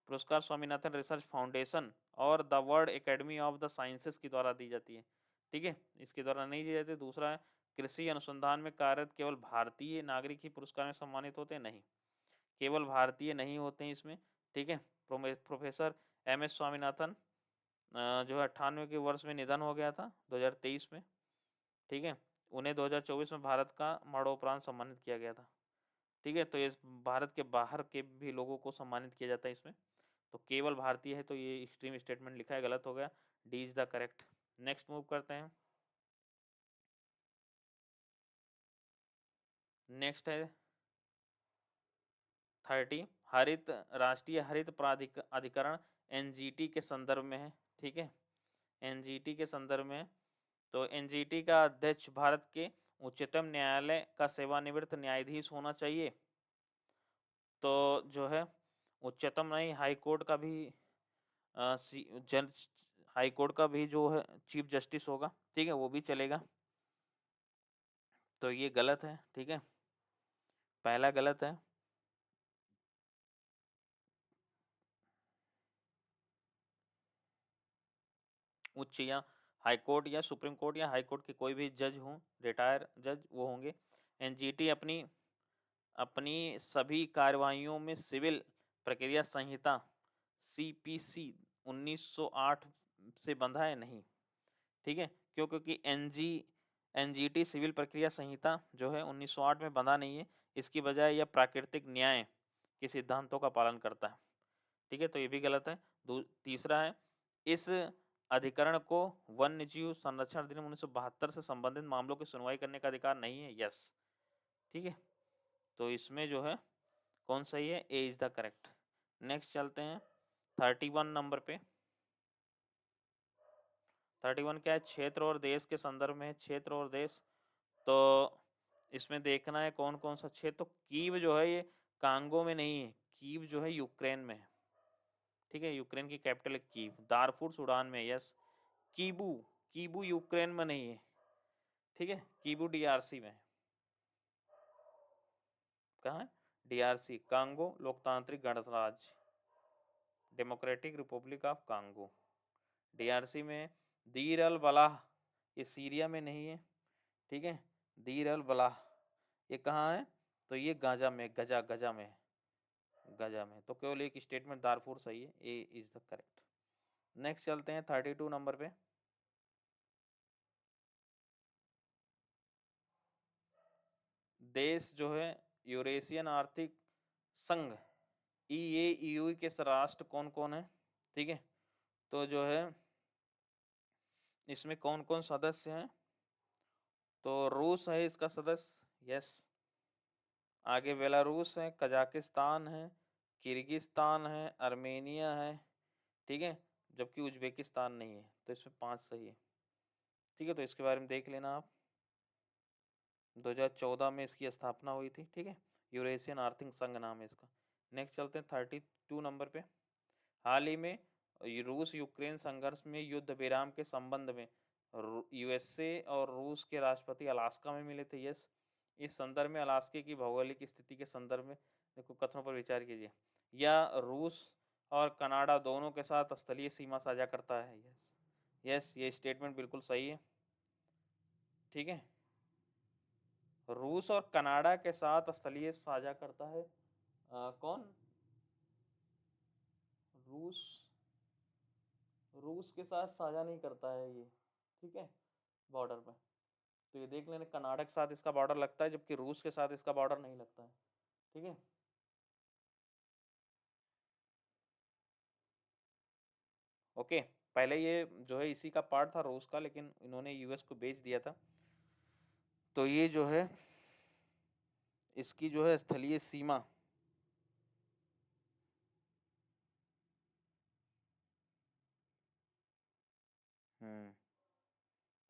पुरस्कार स्वामीनाथन रिसर्च फाउंडेशन और the world academy of the sciences के द्वारा दी जाती है, ठीक है, इसके द्वारा नहीं दी जाती। दूसरा है कृषि अनुसंधान में कार्यरत केवल भारतीय नागरिक ही पुरस्कार में सम्मानित होते हैं, नहीं, केवल भारतीय नहीं होते हैं इसमें, ठीक है। प्रोफेसर MS स्वामीनाथन जो है 98 के वर्ष में निधन हो गया था 2023 में, ठीक है, उन्हें 2024 में भारत का मरणोपरांत सम्मानित किया गया था, ठीक है, तो ये भारत के बाहर के भी लोगों को सम्मानित किया जाता है इसमें, तो केवल भारतीय है, तो ये एक्सट्रीम स्टेटमेंट लिखा है, गलत हो गया, D is the correct. Next move करते हैं, नेक्स्ट है 30 हरित राष्ट्रीय हरित प्राधिकरण NGT के संदर्भ में है, ठीक है, NGT के संदर्भ में, तो NGT का अध्यक्ष भारत के उच्चतम न्यायालय का सेवानिवृत्त न्यायाधीश होना चाहिए, तो जो है उच्चतम नहीं, हाई कोर्ट का भी जज, हाई कोर्ट का भी जो है चीफ जस्टिस होगा, ठीक है, वो भी चलेगा, तो ये गलत है, ठीक है, पहला गलत है। उच्च या हाई कोर्ट या सुप्रीम कोर्ट या हाई कोर्ट के कोई भी जज हों, रिटायर जज वो होंगे। NGT अपनी अपनी सभी कार्रवाइयों में सिविल प्रक्रिया संहिता CPC 1908 से बंधा है, नहीं, ठीक है, क्यों, क्योंकि NGT सिविल प्रक्रिया संहिता जो है 1908 में बंधा नहीं है, इसकी बजाय यह प्राकृतिक न्याय के सिद्धांतों का पालन करता है, ठीक है, तो ये भी गलत है। तीसरा है, इस अधिकरण को वन्य जीव संरक्षण अधिनियम 1972 से संबंधित मामलों की सुनवाई करने का अधिकार नहीं है। यस, ठीक है, तो इसमें जो है कौन सही है, A is the correct. Next चलते हैं 31 नंबर पे। 31 क्या है, क्षेत्र और देश के संदर्भ में है, क्षेत्र और देश। तो इसमें देखना है कौन कौन सा क्षेत्र। तो कीव जो है ये कांगो में नहीं है, कीव जो है यूक्रेन में है। ठीक है, यूक्रेन की कैपिटल है कीव। दारफुर सूडान में, यस। कीबू, कीबू यूक्रेन में नहीं है। ठीक है, कीबू डीआरसी में है। कहाँ है, डीआरसी, कांगो लोकतांत्रिक गणराज्य, democratic Republic of Congo, DRC में। दीर अल बलाह, ये सीरिया में नहीं है। ठीक है, दीर अल बलाह ये कहाँ है, तो ये गाजा में, गजा गजा में, गजा में। तो केवल एक स्टेटमेंट दारफुर सही है, A is the correct. Next चलते हैं 32 नंबर पे। देश जो है यूरेशियन आर्थिक संघ EAEU के राष्ट्र कौन कौन है। ठीक है, तो जो है इसमें कौन कौन सदस्य हैं, तो रूस है इसका सदस्य, यस। आगे बेलारूस है, कजाकिस्तान है, किर्गिस्तान है, आर्मेनिया है। ठीक है, जबकि उज्बेकिस्तान नहीं है। तो इसमें 5 सही है। ठीक है, तो इसके बारे में देख लेना आप। 2014 में इसकी स्थापना हुई थी। ठीक है, यूरेशियन आर्थिक संघ नाम है इसका। नेक्स्ट चलते हैं 32 नंबर पे। हाल ही में रूस यूक्रेन संघर्ष में युद्ध विराम के संबंध में USA और रूस के राष्ट्रपति अलास्का में मिले थे। यस, इस संदर्भ में अलास्का की भौगोलिक स्थिति के संदर्भ में देखो कथनों पर विचार कीजिए। या रूस और कनाडा दोनों के साथ स्थलीय सीमा साझा करता है। यस, यस, ये स्टेटमेंट बिल्कुल सही है। ठीक है, रूस और कनाडा के साथ स्थलीय साझा करता है। कौन, रूस, रूस के साथ साझा नहीं करता है ये। ठीक है, बॉर्डर पे। तो ये देख लेना, कनाडा के साथ इसका बॉर्डर लगता है, जबकि रूस के साथ इसका बॉर्डर नहीं लगता है। ठीक है, ओके। पहले ये जो है इसी का पार्ट था रूस का, लेकिन इन्होंने US को बेच दिया था। तो ये जो है इसकी जो है स्थलीय सीमा,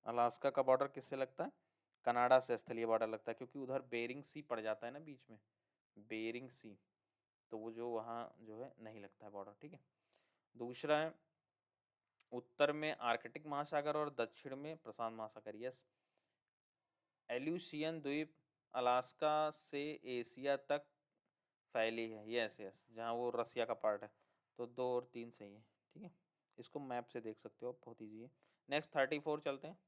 अलास्का का बॉर्डर किससे लगता है, कनाडा से स्थलीय बॉर्डर लगता है, क्योंकि उधर बेरिंग सी पड़ जाता है ना बीच में, बेरिंग सी। तो वो जो वहाँ जो है नहीं लगता है बॉर्डर। ठीक है, दूसरा है उत्तर में आर्कटिक महासागर और दक्षिण में प्रशांत महासागर। यस, एल्यूशियन द्वीप अलास्का से एशिया तक फैली है। यस, यस, जहाँ वो रसिया का पार्ट है। तो 2 और 3 सही है। ठीक है, इसको मैप से देख सकते हो, बहुत ईजी है। नेक्स्ट 34 चलते हैं।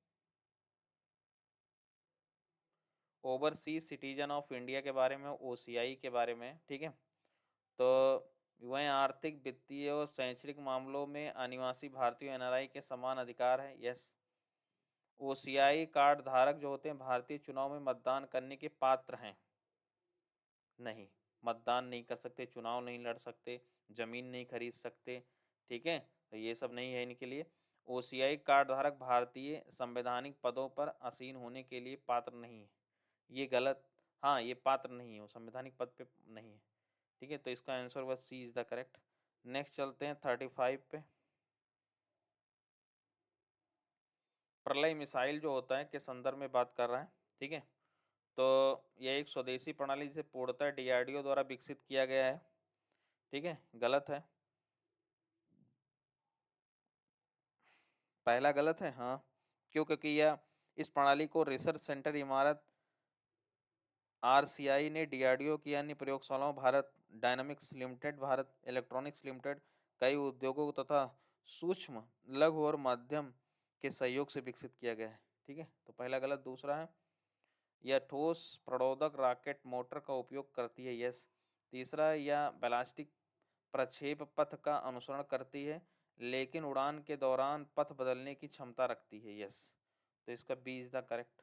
ओवरसीज सिटीजन ऑफ इंडिया के बारे में, OCI के बारे में। ठीक है, तो वह आर्थिक, वित्तीय और शैक्षणिक मामलों में अनिवासी भारतीय NRI के समान अधिकार है। यस, OCI कार्ड धारक जो होते हैं भारतीय चुनाव में मतदान करने के पात्र हैं। नहीं, मतदान नहीं कर सकते, चुनाव नहीं लड़ सकते, जमीन नहीं खरीद सकते। ठीक है, तो ये सब नहीं है इनके लिए। OCI कार्ड धारक भारतीय संवैधानिक पदों पर आसीन होने के लिए पात्र नहीं है। ये गलत, हाँ, ये पात्र नहीं है, वो संवैधानिक पद पे नहीं है। ठीक है, तो इसका आंसर बस C is the correct. Next चलते हैं 35 पे। प्रलय मिसाइल जो होता है के संदर्भ में बात कर रहा है। ठीक है, तो यह एक स्वदेशी प्रणाली जिसे पूर्णतः DRDO द्वारा विकसित किया गया है। ठीक है, गलत है, पहला गलत है। हाँ, क्यों, क्योंकि यह इस प्रणाली को रिसर्च सेंटर इमारत RCI ने DRDO की अन्य प्रयोगशालाओं, Bharat dynamics limited, Bharat electronics limited, कई उद्योगों तथा सूक्ष्म, लघु और मध्यम के सहयोग से विकसित किया गया है। ठीक है, तो पहला गलत। दूसरा है यह ठोस प्रणोदक रॉकेट मोटर का उपयोग करती है। यस, तीसरा है यह बैलिस्टिक प्रक्षेप पथ का अनुसरण करती है, लेकिन उड़ान के दौरान पथ बदलने की क्षमता रखती है। यस, तो इसका B is the correct.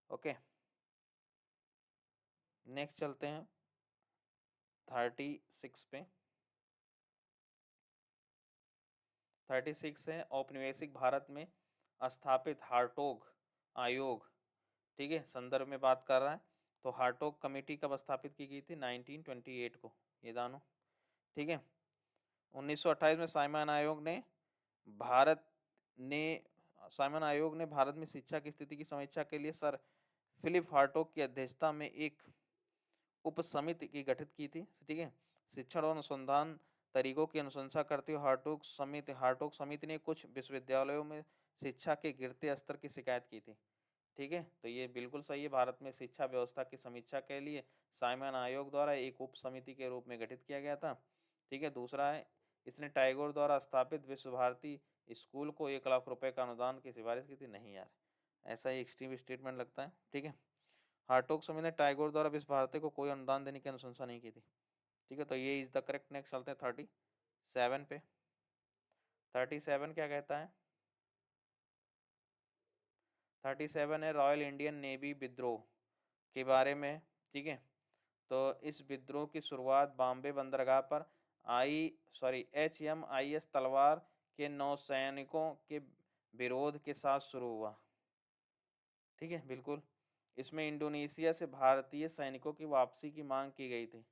Okay, next चलते हैं 36 पे। 36 है औपनिवेशिक भारत में स्थापित हार्टोग आयोग, ठीक है, संदर्भ में बात कर रहा है। तो हार्टोग कमेटी कब स्थापित की गई थी? 1928 को, ये दानो, ठीक है। 1928 में भारत ने साइमन आयोग ने भारत में शिक्षा की स्थिति की समीक्षा के लिए सर फिलिप हार्टोग की अध्यक्षता में एक उप समिति की गठित की थी, ठीक है। शिक्षण और अनुसंधान तरीकों की अनुशंसा करते हुए हार्टोग समिति ने कुछ विश्वविद्यालयों में शिक्षा के गिरते स्तर की शिकायत की थी, ठीक है। तो ये बिल्कुल सही है, भारत में शिक्षा व्यवस्था की समीक्षा के लिए साइमन आयोग द्वारा एक उप समिति के रूप में गठित किया गया था, ठीक है। दूसरा है, इसने टैगोर द्वारा स्थापित विश्व भारती स्कूल को 1 लाख रुपए का अनुदान की सिफारिश की थी। नहीं यार, ऐसा ही एक्सट्रीम स्टेटमेंट लगता है, ठीक है। हार्टोग समिति ने टैगोर द्वारा विश्व भारती को कोई अनुदान देने की अनुशंसा नहीं की थी, ठीक है। तो ये इज द करेक्ट। नेक्स्ट चलते हैं 37 पे। 37 क्या कहता है? 37 है रॉयल इंडियन नेवी विद्रोह के बारे में, ठीक है। तो इस विद्रोह की शुरुआत बॉम्बे बंदरगाह पर HMIS तलवार के नौसैनिकों के विरोध के साथ शुरू हुआ, ठीक है, बिल्कुल। इसमें इंडोनेशिया से भारतीय सैनिकों की वापसी की मांग की गई थी,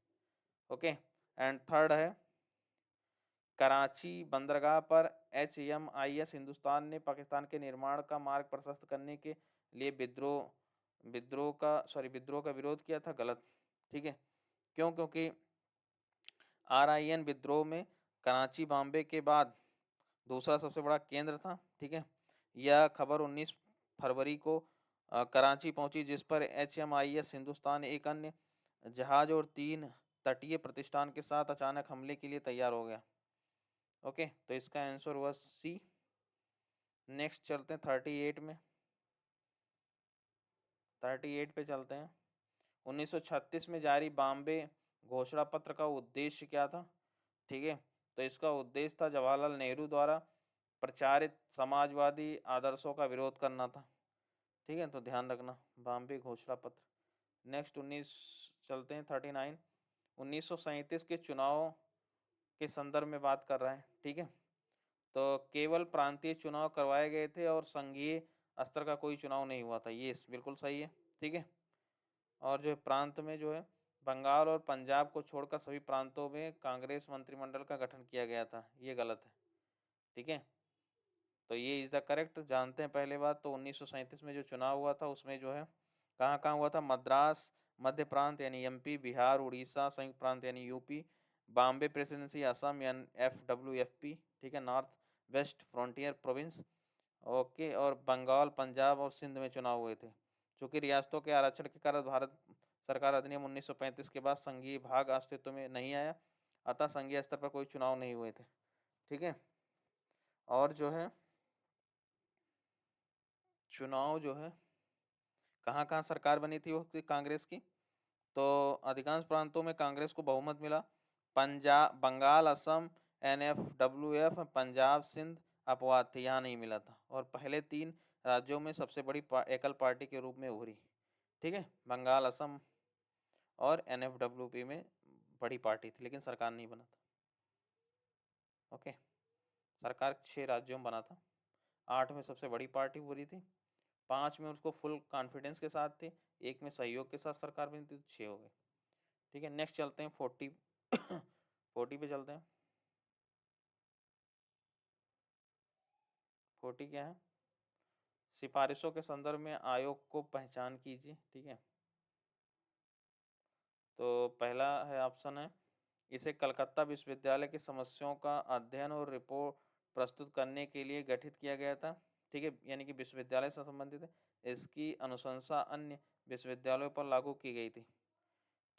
ओके। एंड थर्ड है, कराची बंदरगाह पर HMIS हिंदुस्तान ने पाकिस्तान के निर्माण का मार्ग प्रशस्त करने के लिए विद्रोह का विरोध किया था। गलत, ठीक है। क्यों? क्योंकि RIN विद्रोह में कराची बॉम्बे के बाद दूसरा सबसे बड़ा केंद्र था, ठीक है। यह खबर 19 फरवरी को कराची पहुंची, जिस पर HMIS हिंदुस्तान एक अन्य जहाज और 3 तटीय प्रतिष्ठान के साथ अचानक हमले के लिए तैयार हो गया, ओके। तो इसका आंसर हुआ सी। नेक्स्ट चलते हैं 38 में। 38 पे चलते हैं। 1936 में जारी बॉम्बे घोषणा पत्र का उद्देश्य क्या था? ठीक है, तो इसका उद्देश्य था जवाहरलाल नेहरू द्वारा प्रचारित समाजवादी आदर्शों का विरोध करना था, ठीक है। तो ध्यान रखना बॉम्बे घोषणा पत्र। नेक्स्ट 19 चलते हैं 39। 1937 के चुनाव के संदर्भ में बात कर रहा है, ठीक है। तो केवल प्रांतीय चुनाव करवाए गए थे और संघीय स्तर का कोई चुनाव नहीं हुआ था, ये बिल्कुल सही है, ठीक है। और जो है प्रांत में जो है बंगाल और पंजाब को छोड़कर सभी प्रांतों में कांग्रेस मंत्रिमंडल का गठन किया गया था, ये गलत है, ठीक है। तो ये इज द करेक्ट। जानते हैं पहले बात तो 1937 में जो चुनाव हुआ था उसमें जो है कहाँ कहाँ हुआ था? मद्रास मध्य प्रांत यानी MP, बिहार उड़ीसा संयुक्त प्रांत यानी UP, बॉम्बे प्रेसिडेंसी असम यानी FWFP, ठीक है, north west frontier province, okay. और बंगाल पंजाब और सिंध में चुनाव हुए थे। चूंकि रियासतों के आरक्षण के कारण भारत सरकार अधिनियम 1935 के बाद संघीय भाग अस्तित्व में नहीं आया, अतः संघीय स्तर पर कोई चुनाव नहीं हुए थे, ठीक है। और जो है चुनाव जो है कहाँ कहाँ सरकार बनी थी वो कांग्रेस की? तो अधिकांश प्रांतों में कांग्रेस को बहुमत मिला। पंजाब बंगाल असम NFWF पंजाब सिंध अपवाद थे, यहाँ नहीं मिला था। और पहले 3 राज्यों में सबसे बड़ी एकल पार्टी के रूप में उभरी, ठीक है। बंगाल असम और NFWP में बड़ी पार्टी थी लेकिन सरकार नहीं बना था, ओके। सरकार 6 राज्यों में बना था, 8 में सबसे बड़ी पार्टी उभरी थी, 5 में उसको फुल कॉन्फिडेंस के साथ थे, 1 में सहयोग के साथ सरकार बनी थी, तो 6 हो गए, ठीक है। नेक्स्ट चलते हैं 40 40 पे चलते हैं। 40 क्या है? सिफारिशों के संदर्भ में आयोग को पहचान कीजिए, ठीक है। तो पहला है ऑप्शन है, इसे कलकत्ता विश्वविद्यालय की समस्याओं का अध्ययन और रिपोर्ट प्रस्तुत करने के लिए गठित किया गया था, ठीक है, यानी कि विश्वविद्यालय से संबंधित है। इसकी अनुशंसा अन्य विश्वविद्यालयों पर लागू की गई थी,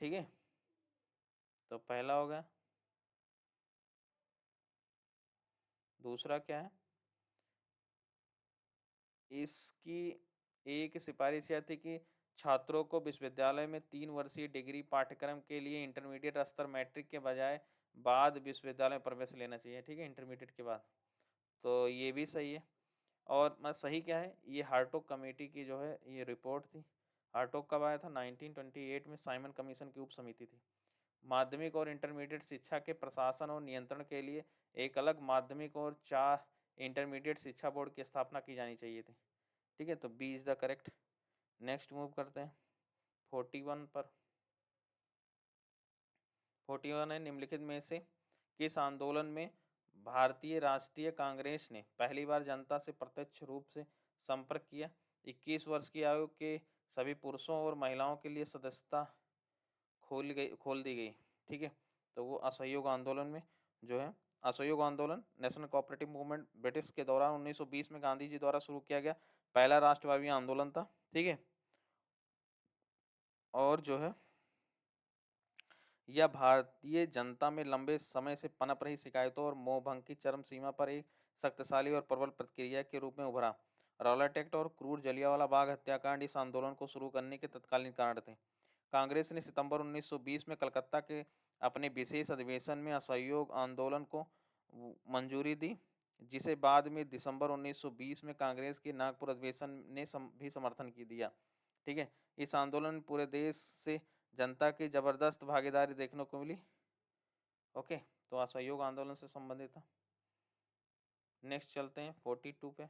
ठीक है। तो पहला हो गया। दूसरा क्या है? इसकी एक सिफारिश यह थी कि छात्रों को विश्वविद्यालय में 3 वर्षीय डिग्री पाठ्यक्रम के लिए इंटरमीडिएट स्तर मैट्रिक के बजाय बाद विश्वविद्यालय में प्रवेश लेना चाहिए, ठीक है, इंटरमीडिएट के बाद। तो ये भी सही है। और मैं सही क्या है, ये हार्टोग कमेटी की जो है ये रिपोर्ट थी। हार्टोग कब आया था? 1928 में साइमन कमीशन की उप समिति थी। माध्यमिक और इंटरमीडिएट शिक्षा के प्रशासन और नियंत्रण के लिए एक अलग माध्यमिक और 4 इंटरमीडिएट शिक्षा बोर्ड की स्थापना की जानी चाहिए थी। ठीक है, तो B is the correct. Next move करते हैं 41 पर। 41 है, निम्नलिखित में से किस आंदोलन में भारतीय राष्ट्रीय कांग्रेस ने पहली बार जनता से प्रत्यक्ष रूप से संपर्क किया? 21 वर्ष की आयु के सभी पुरुषों और महिलाओं के लिए सदस्यता खोल दी गई। ठीक है, तो वो असहयोग आंदोलन में जो है, असहयोग आंदोलन नेशनल कोऑपरेटिव मूवमेंट ब्रिटिश के दौरान 1920 में गांधी जी द्वारा शुरू किया गया पहला राष्ट्रव्यापी आंदोलन था। ठीक है, और जो है यह भारतीय जनता में लंबे समय से पनप रही शिकायतों और मोहभंग की चरम सीमा पर एक शक्तिशाली और प्रबल प्रतिक्रिया के रूप में उभरा। रॉलेट एक्ट और क्रूर जलियांवाला बाग हत्याकांड इस आंदोलन को शुरू करने के तत्कालीन कारण थे। कांग्रेस ने सितंबर 1920 में कलकत्ता के अपने विशेष अधिवेशन में असहयोग आंदोलन को मंजूरी दी, जिसे बाद में दिसंबर 1920 में कांग्रेस के नागपुर अधिवेशन ने भी समर्थन की दिया। ठीक है, इस आंदोलन में पूरे देश से जनता की जबरदस्त भागीदारी देखने को मिली। ओके, तो असहयोग आंदोलन से संबंधित था। नेक्स्ट चलते हैं 42 पे।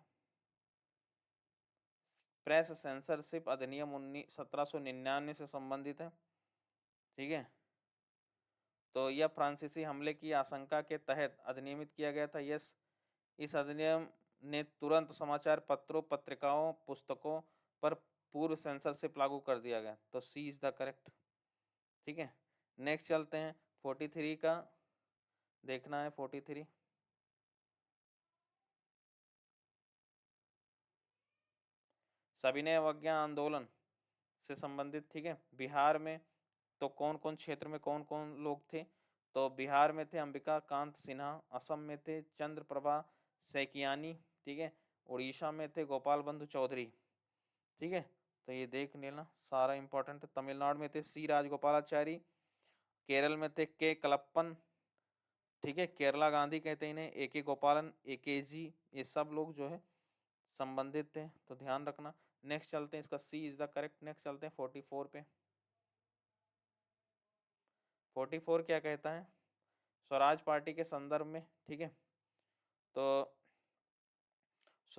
प्रेस सेंसरशिप अधिनियम 1799 से संबंधित है। ठीक है, तो यह फ्रांसीसी हमले की आशंका के तहत अधिनियमित किया गया था। यस, इस अधिनियम ने तुरंत समाचार पत्रों, पत्रिकाओं, पुस्तकों पर पूर्व सेंसरशिप लागू कर दिया गया। तो सी इज द करेक्ट। ठीक है, नेक्स्ट चलते हैं 43 का देखना है। 43 सविनय अवज्ञा आंदोलन से संबंधित। ठीक है, बिहार में तो कौन कौन क्षेत्र में कौन कौन लोग थे? तो बिहार में थे अंबिका कांत सिन्हा, असम में थे चंद्र प्रभा सैकियानी। ठीक है, उड़ीसा में थे गोपाल बंधु चौधरी। ठीक है, तो ये देख लेना, सारा इंपॉर्टेंट है। तमिलनाडु में थे सी राजगोपालाचारी, केरल में थे के कलप्पन। ठीक है, केरला गांधी कहते हैं इन्हें, ए के गोपालन, ए के जी, ये सब लोग जो है संबंधित थे, तो ध्यान रखना। नेक्स्ट चलते हैं, इसका सी इज द करेक्ट। नेक्स्ट चलते हैं 44 पे। 44 क्या कहता है? स्वराज पार्टी के संदर्भ में। ठीक है, तो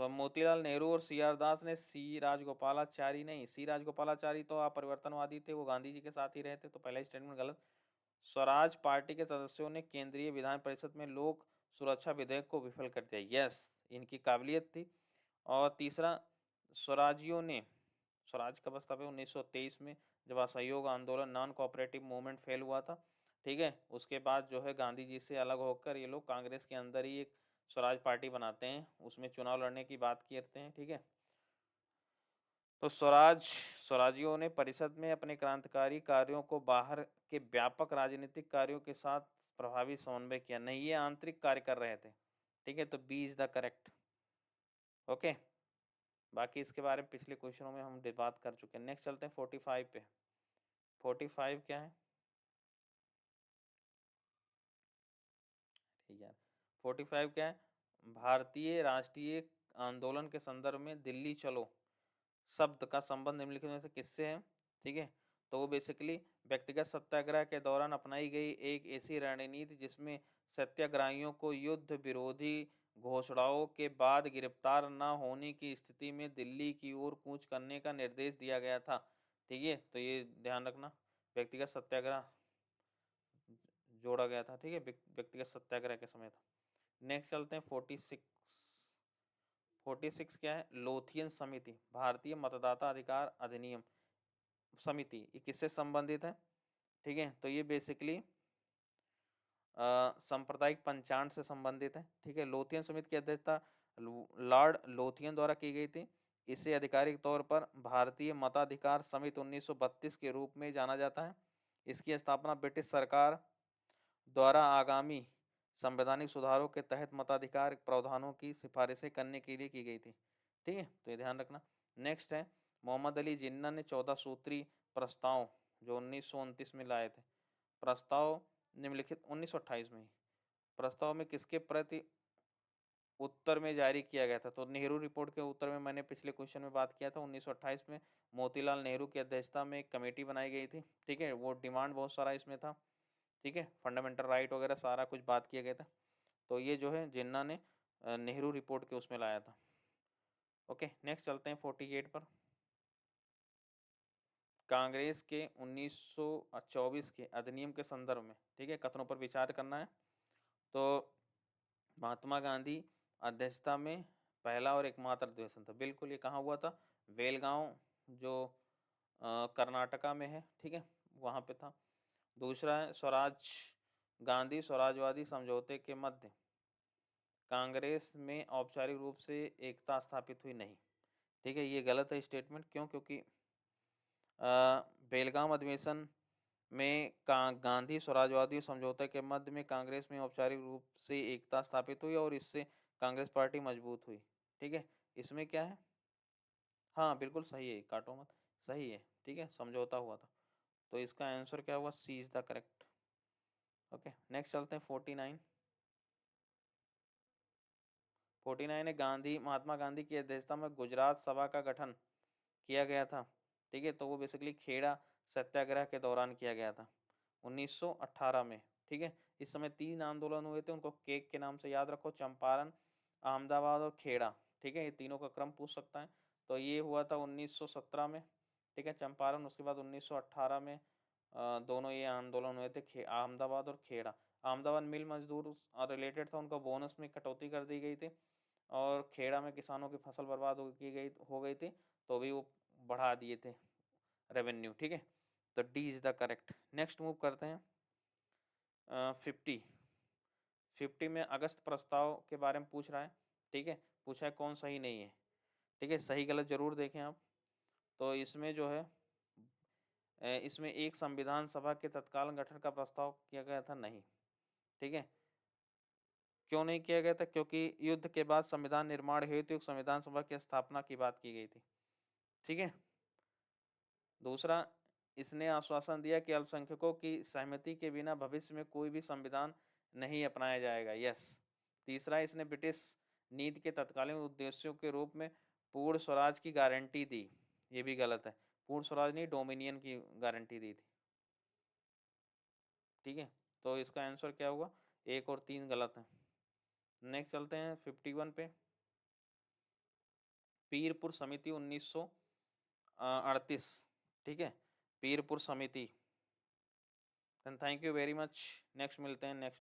मोतीलाल नेहरू और सी आर दास ने, सी राजगोपालाचारी नहीं, सी राजगोपालाचारी तो अपरिवर्तनवादी थे, वो गांधी जी के साथ ही रहते, तो पहला स्टेटमेंट गलत। स्वराज पार्टी के सदस्यों ने केंद्रीय विधान परिषद में लोक सुरक्षा विधेयक को विफल कर दिया। यस, इनकी काबिलियत थी। और तीसरा, स्वराजियों ने, स्वराज का प्रस्ताव है 1923 में, जब असहयोग आंदोलन नॉन कोऑपरेटिव मूवमेंट फेल हुआ था। ठीक है, उसके बाद जो है गांधी जी से अलग होकर ये लोग कांग्रेस के अंदर ही एक स्वराज पार्टी बनाते हैं, उसमें चुनाव लड़ने की बात करते हैं। ठीक है, तो स्वराजियों ने परिषद में अपने क्रांतिकारी कार्यों को बाहर के व्यापक राजनीतिक कार्यों के साथ प्रभावी समन्वय किया, नहीं ये आंतरिक कार्य कर रहे थे। ठीक है, तो B is the correct. Okay, बाकी इसके बारे में पिछले क्वेश्चनों में हम बात कर चुके हैं। नेक्स्ट चलते हैं 45 पे। 45 क्या है? ठीक है, 45 क्या है? भारतीय राष्ट्रीय आंदोलन के संदर्भ में दिल्ली चलो शब्द का संबंध निम्नलिखित में से किससे है? ठीक है, तो वो बेसिकली व्यक्तिगत सत्याग्रह के दौरान अपनाई गई एक ऐसी रणनीति जिसमें सत्याग्रहियों को युद्ध विरोधी घोषणाओं के बाद गिरफ्तार न होने की स्थिति में दिल्ली की ओर कूच करने का निर्देश दिया गया था। ठीक है, तो ये ध्यान रखना, व्यक्तिगत सत्याग्रह जोड़ा गया था। ठीक है, व्यक्तिगत सत्याग्रह के समय था। नेक्स्ट चलते हैं 46। 46 क्या है? लोथियन समिति, भारतीय मतदाता अधिकार अधिनियम समिति, ये किससे संबंधित है? ठीक है, तो ये बेसिकली सांप्रदायिक पंचांग से संबंधित है। ठीक है, लोथियन समिति की अध्यक्षता लॉर्ड लोथियन द्वारा की गई थी। इसे आधिकारिक तौर पर भारतीय मताधिकार समिति 1932 के रूप में जाना जाता है। इसकी स्थापना ब्रिटिश सरकार द्वारा आगामी संवैधानिक सुधारों के तहत मताधिकार प्रावधानों की सिफारिशें करने के लिए की गई थी। ठीक है, तो ये ध्यान रखना। नेक्स्ट है मोहम्मद अली जिन्ना ने 14 सूत्री प्रस्ताव जो 1929 में लाए थे। प्रस्ताव निम्नलिखित 1928 में ही प्रस्ताव में किसके प्रति उत्तर में जारी किया गया था? तो नेहरू रिपोर्ट के उत्तर में मैंने पिछले क्वेश्चन में बात किया था। 1928 में मोतीलाल नेहरू की अध्यक्षता में एक कमेटी बनाई गई थी। ठीक है, वो डिमांड बहुत सारा इसमें था। ठीक है, फंडामेंटल राइट वगैरह सारा कुछ बात किया गया था। तो ये जो है जिन्ना ने नेहरू रिपोर्ट के उसमें लाया था। ओके, नेक्स्ट चलते हैं 48 पर। कांग्रेस के 1924 के अधिनियम के संदर्भ में, ठीक है, कथनों पर विचार करना है। तो महात्मा गांधी अध्यक्षता में पहला और एकमात्र अधिवेशन था, बिल्कुल। ये कहाँ हुआ था? बेलगांव, जो कर्नाटका में है, ठीक है, वहाँ पे था। दूसरा है स्वराज, गांधी स्वराजवादी समझौते के मध्य कांग्रेस में औपचारिक रूप से एकता स्थापित हुई नहीं। ठीक है, ये गलत है स्टेटमेंट। क्यों? क्योंकि बेलगाम अधिवेशन में गांधी स्वराजवादी समझौते के मध्य में कांग्रेस में औपचारिक रूप से एकता स्थापित हुई और इससे कांग्रेस पार्टी मजबूत हुई। ठीक है, इसमें क्या है? हाँ बिल्कुल सही है, काटो मत, सही है। ठीक है, समझौता हुआ था। तो इसका आंसर क्या हुआ? C is the correct. Okay, next चलते हैं 49। 49 है गांधी, महात्मा गांधी की अध्यक्षता में गुजरात सभा का गठन किया गया था। ठीक है, तो वो बेसिकली खेड़ा सत्याग्रह के दौरान किया गया था 1918 में। ठीक है, इस समय 3 आंदोलन हुए थे, उनको केक के नाम से याद रखो, चंपारण, अहमदाबाद और खेड़ा। ठीक है, ये तीनों का क्रम पूछ सकता है। तो ये हुआ था 1917 में, ठीक है, चंपारण, उसके बाद 1918 में दोनों ये आंदोलन हुए थे, अहमदाबाद और खेड़ा। अहमदाबाद मिल मजदूर रिलेटेड था, उनको बोनस में कटौती कर दी गई थी, और खेड़ा में किसानों की फसल बर्बाद हो गई थी, तो भी वो बढ़ा दिए थे रेवेन्यू। ठीक है, तो D is the correct. Next move करते हैं 50। 50 में अगस्त प्रस्ताव के बारे में पूछ रहा है। ठीक है, पूछा है कौन सही नहीं है। ठीक है, सही गलत जरूर देखें आप। तो इसमें जो है इसमें एक संविधान सभा के तत्काल गठन का प्रस्ताव किया गया था, नहीं। ठीक है, क्यों नहीं किया गया था? क्योंकि युद्ध के बाद संविधान निर्माण हेतु एक संविधान सभा की स्थापना की बात की गई थी। ठीक है, दूसरा, इसने आश्वासन दिया कि अल्पसंख्यकों की सहमति के बिना भविष्य में कोई भी संविधान नहीं अपनाया जाएगा। यस। तीसरा, इसने ब्रिटिश नीति के तत्कालीन उद्देश्यों के रूप में पूर्ण स्वराज की गारंटी दी। ये भी गलत है, पूर्ण स्वराज नहीं, डोमिनियन की गारंटी दी थी। ठीक है, तो इसका आंसर क्या हुआ? 1 और 3 गलत है। नेक्स्ट चलते हैं 51 पे। पीरपुर समिति 1938। ठीक है, पीरपुर समिति। Thank you very much. Next मिलते हैं नेक्स्ट।